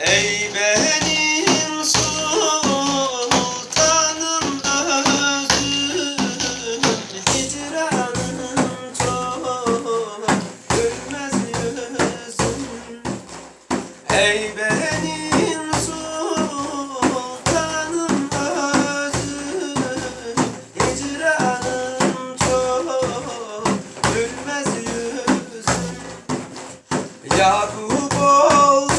Ey benim sultanım özüm, hicranın çok gülmez yüzüm. Ey benim sultanım özüm, hicranın çok gülmez yüzüm. Yakup oldu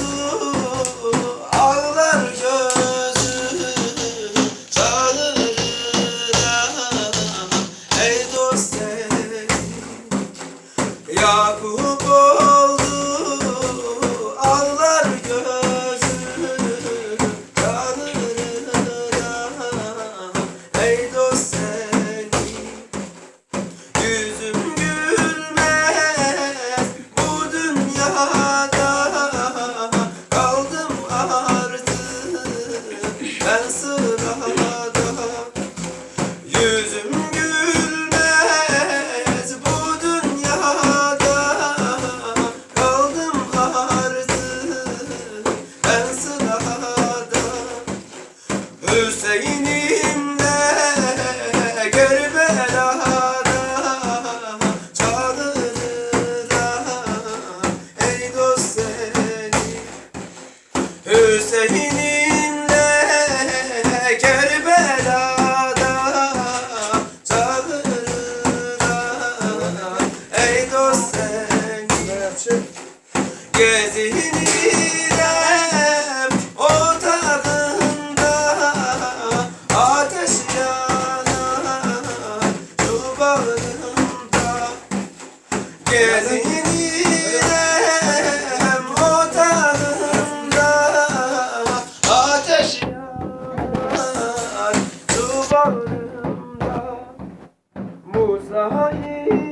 ağlar gözüm, çağırırım ey dost seni. Yakup oldu ağlar gözüm, çağırırım ey dost seni. Yüzüm gülmez bu dünyada, kaldım artık ben sırada. Yüzüm gülmez bu dünyada, kaldım artık ben sırada. Hüseyin'imle Kerbela'da çağırırım ey dost seni. Hüseyin'imle Kerbela'da çağırırım ey dost seni. Gezinirem o tadında, ateş yanar şu bağrımda. Gezinirem o tadında, ateş yanar şu bağrımda. Musa'yı